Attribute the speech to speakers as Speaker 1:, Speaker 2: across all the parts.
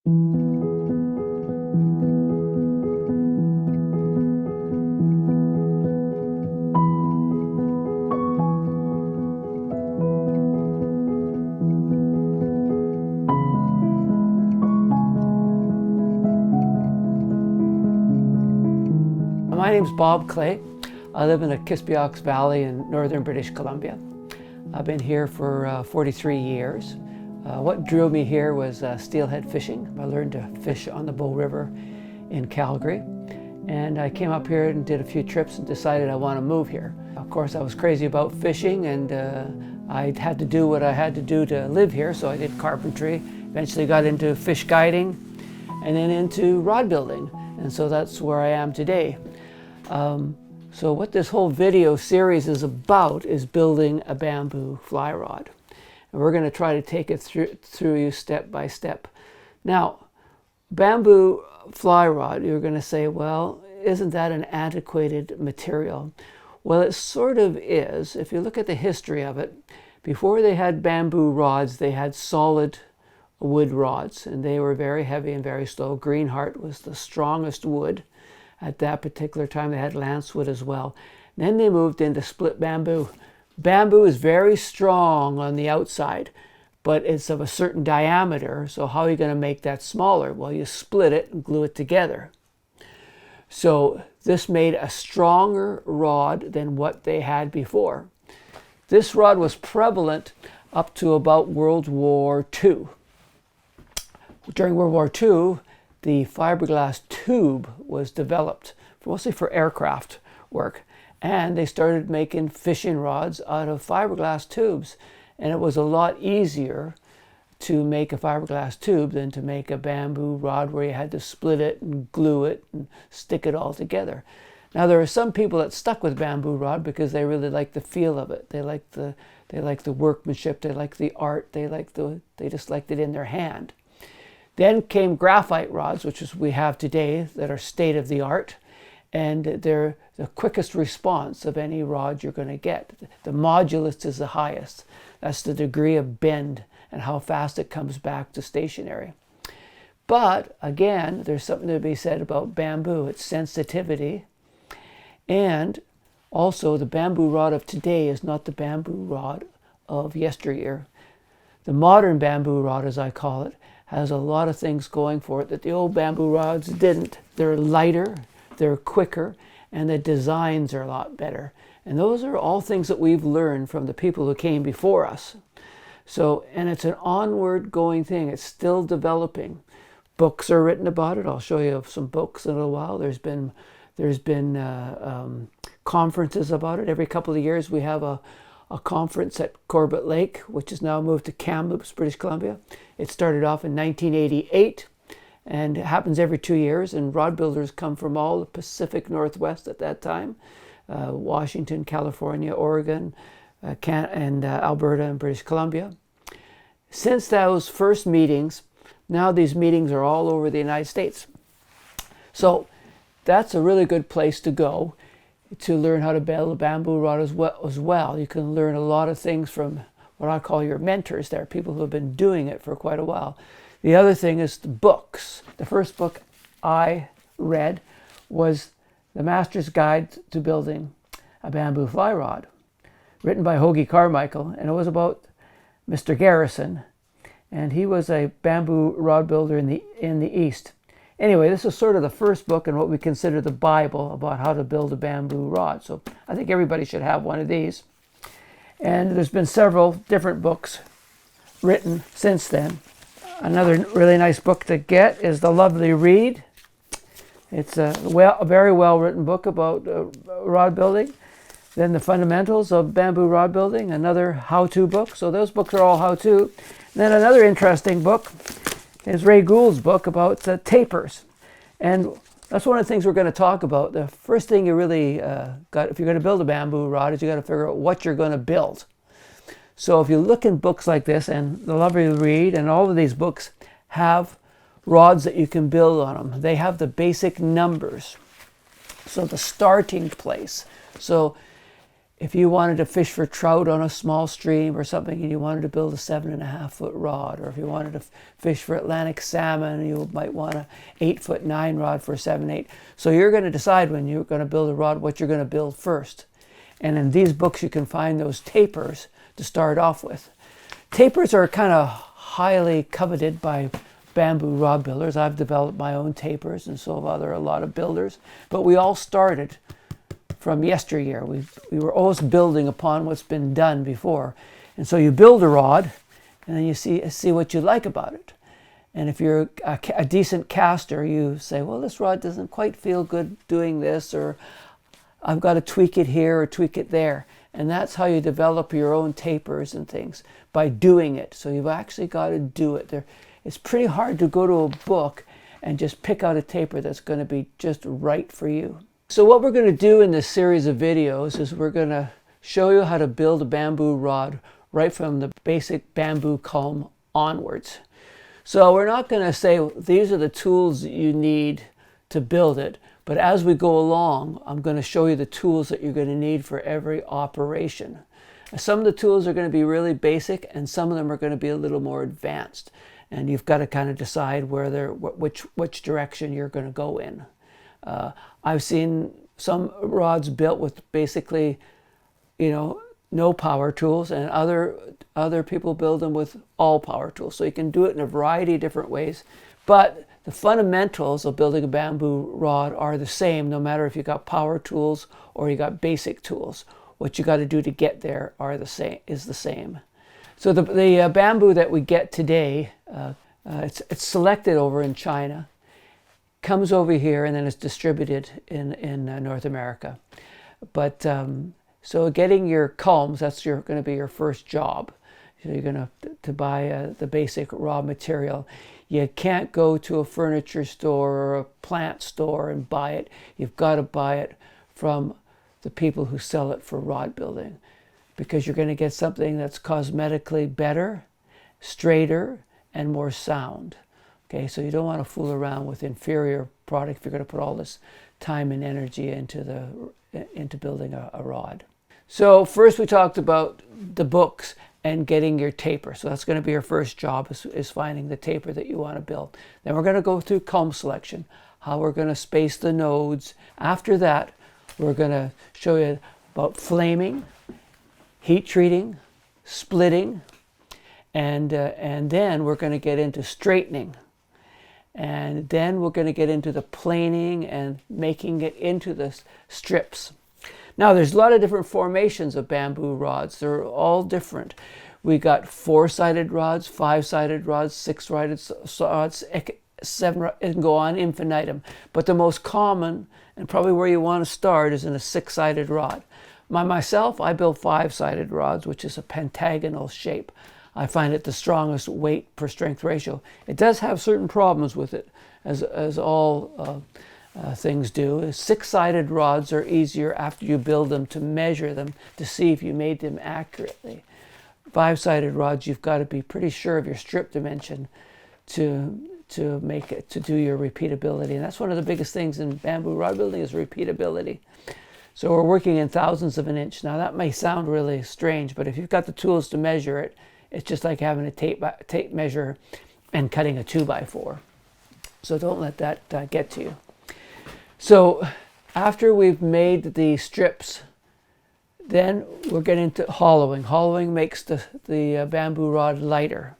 Speaker 1: My name's Bob Clay. I live in the Kispiox Valley in northern British Columbia. I've been here for 43 years. What drew me here was steelhead fishing. I learned to fish on the Bow River in Calgary. And I came up here and did a few trips and decided I want to move here. Of course, I was crazy about fishing, and I had to do what I had to do to live here, so I did carpentry, eventually got into fish guiding, and then into rod building. And so that's where I am today. So what this whole video series is about is building a bamboo fly rod. And we're going to try to take it through you step by step. Now, bamboo fly rod, you're going to say, well, isn't that an antiquated material? Well, it sort of is. If you look at the history of it, before they had bamboo rods, they had solid wood rods, and they were very heavy and very slow. Greenheart was the strongest wood. At that particular time, they had lancewood as well. Then they moved into split bamboo. Bamboo is very strong on the outside, but it's of a certain diameter. So how are you going to make that smaller? Well, you split it and glue it together. So this made a stronger rod than what they had before. This rod was prevalent up to about World War II. During World War II, the fiberglass tube was developed mostly for aircraft work, and they started making fishing rods out of fiberglass tubes, and it was a lot easier to make a fiberglass tube than to make a bamboo rod where you had to split it and glue it and stick it all together. Now, there are some people that stuck with bamboo rod because they really like the feel of it. They like the workmanship, they like the art, they just liked it in their hand. Then came graphite rods, which is we have today, that are state of the art, and they're the quickest response of any rod you're going to get. The modulus is the highest. That's the degree of bend and how fast it comes back to stationary. But again, there's something to be said about bamboo. Its sensitivity, and also the bamboo rod of today is not the bamboo rod of yesteryear. The modern bamboo rod, as I call it, has a lot of things going for it that the old bamboo rods didn't. They're lighter, they're quicker, and the designs are a lot better. And those are all things that we've learned from the people who came before us. So, and it's an onward going thing. It's still developing. Books are written about it. I'll show you some books in a little while. There's been conferences about it. Every couple of years we have a conference at Corbett Lake, which is now moved to Kamloops, British Columbia. It started off in 1988, and it happens every 2 years, and rod builders come from all the Pacific Northwest at that time, Washington, California, Oregon, and Alberta and British Columbia. Since those first meetings, now these meetings are all over the United States. So that's a really good place to go to learn how to build a bamboo rod as well. You can learn a lot of things from what I call your mentors there, people who have been doing it for quite a while. The other thing is the books. The first book I read was The Master's Guide to Building a Bamboo Fly Rod, written by Hoagy Carmichael, and it was about Mr. Garrison, and he was a bamboo rod builder in the East. Anyway, this is sort of the first book in what we consider the Bible about how to build a bamboo rod. So I think everybody should have one of these. And there's been several different books written since then. Another really nice book to get is The Lovely Reed. It's a very well-written book about rod building. Then The Fundamentals of Bamboo Rod Building, another how-to book. So those books are all how-to. And then another interesting book is Ray Gould's book about tapers. And that's one of the things we're going to talk about. The first thing you really got, if you're going to build a bamboo rod, is you got to figure out what you're going to build. So if you look in books like this, and The Lovely Reed, and all of these books have rods that you can build on them. They have the basic numbers. So the starting place. So if you wanted to fish for trout on a small stream or something and you wanted to build a 7.5-foot rod, or if you wanted to fish for Atlantic salmon, you might want a 8-foot 9 rod for a 7/8. So you're going to decide when you're going to build a rod what you're going to build first. And in these books you can find those tapers to start off with. Tapers are kind of highly coveted by bamboo rod builders. I've developed my own tapers, and so have a lot of builders. But we all started from yesteryear. We were always building upon what's been done before. And so you build a rod, and then you see what you like about it. And if you're a decent caster, you say, well, this rod doesn't quite feel good doing this, or I've got to tweak it here or tweak it there. And that's how you develop your own tapers and things, by doing it. So you've actually got to do it. It's pretty hard to go to a book and just pick out a taper that's going to be just right for you. So what we're going to do in this series of videos is we're going to show you how to build a bamboo rod right from the basic bamboo culm onwards. So we're not going to say these are the tools that you need to build it, but as we go along, I'm going to show you the tools that you're going to need for every operation. Some of the tools are going to be really basic, and some of them are going to be a little more advanced. And you've got to kind of decide which direction you're going to go in. I've seen some rods built with basically, no power tools, and other people build them with all power tools. So you can do it in a variety of different ways. But the fundamentals of building a bamboo rod are the same, no matter if you got power tools or you got basic tools. What you got to do to get there is the same. So the bamboo that we get today, it's selected over in China, comes over here, and then it's distributed in North America. But so getting your culms, that's going to be your first job. So you're going to buy the basic raw material. You can't go to a furniture store or a plant store and buy it. You've got to buy it from the people who sell it for rod building, because you're going to get something that's cosmetically better, straighter, and more sound. Okay, so you don't want to fool around with inferior product if you're going to put all this time and energy into building a rod. So first we talked about the books and getting your taper. So that's going to be your first job, is finding the taper that you want to build. Then we're going to go through culm selection, how we're going to space the nodes. After that, we're going to show you about flaming, heat treating, splitting, and then we're going to get into straightening. And then we're going to get into the planing and making it into the strips. Now, there's a lot of different formations of bamboo rods. They're all different. We got 4-sided rods, 5-sided rods, 6-sided rods, 7, it can go on infinitum. But the most common, and probably where you want to start, is in a 6-sided rod. Myself, I build 5-sided rods, which is a pentagonal shape. I find it the strongest weight per strength ratio. It does have certain problems with it, as all things do. 6-sided rods are easier after you build them to measure them to see if you made them accurately. 5-sided rods, you've got to be pretty sure of your strip dimension to make it, to do your repeatability. And that's one of the biggest things in bamboo rod building, is repeatability. So we're working in thousandths of an inch. Now that may sound really strange, but if you've got the tools to measure it, it's just like having a tape measure and cutting a 2x4. So don't let that get to you. So after we've made the strips, then we're getting to hollowing. Hollowing makes the bamboo rod lighter.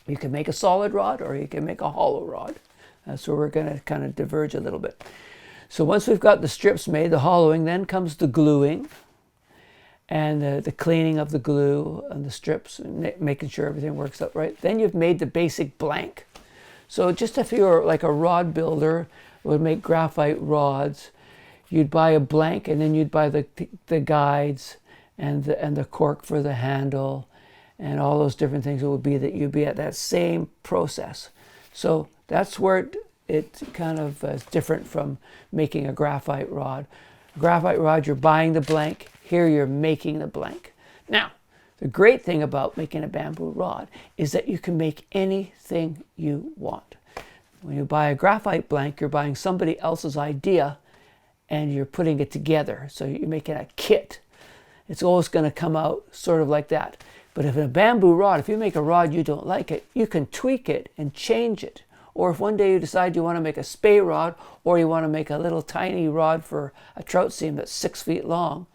Speaker 1: You can make a solid rod or you can make a hollow rod. So we're going to kind of diverge a little bit. So once we've got the strips made, the hollowing, then comes the gluing and the cleaning of the glue and the strips, making sure everything works out right. Then you've made the basic blank. So just if you're like a rod builder, would make graphite rods, you'd buy a blank, and then you'd buy the guides and the cork for the handle and all those different things. It would be that you'd be at that same process. So that's where it kind of is different from making a graphite rod. A graphite rod, you're buying the blank. Here you're making the blank. Now, the great thing about making a bamboo rod is that you can make anything you want. When you buy a graphite blank, you're buying somebody else's idea and you're putting it together. So you're making a kit. it's always going to come out sort of like that. But if in a bamboo rod, if you make a rod you don't like it, you can tweak it and change it. Or if one day you decide you want to make a Spey rod, or you want to make a little tiny rod for a trout seam that's 6 feet long,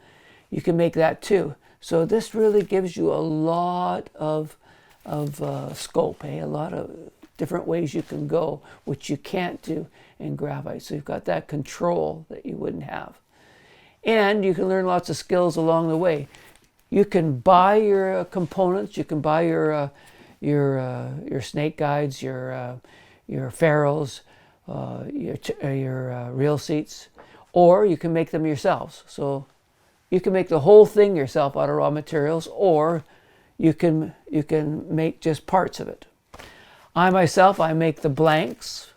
Speaker 1: you can make that too. So this really gives you a lot of scope, a lot of different ways you can go, which you can't do in graphite. So you've got that control that you wouldn't have. And you can learn lots of skills along the way. You can buy your components. You can buy your snake guides, your ferrules, your reel seats, or you can make them yourselves. So you can make the whole thing yourself out of raw materials, or you can make just parts of it. I myself, I make the blanks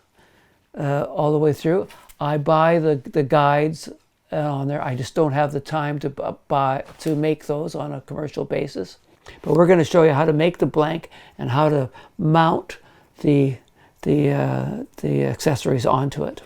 Speaker 1: all the way through. I buy the guides on there. I just don't have the time to make those on a commercial basis. But we're going to show you how to make the blank and how to mount the accessories onto it.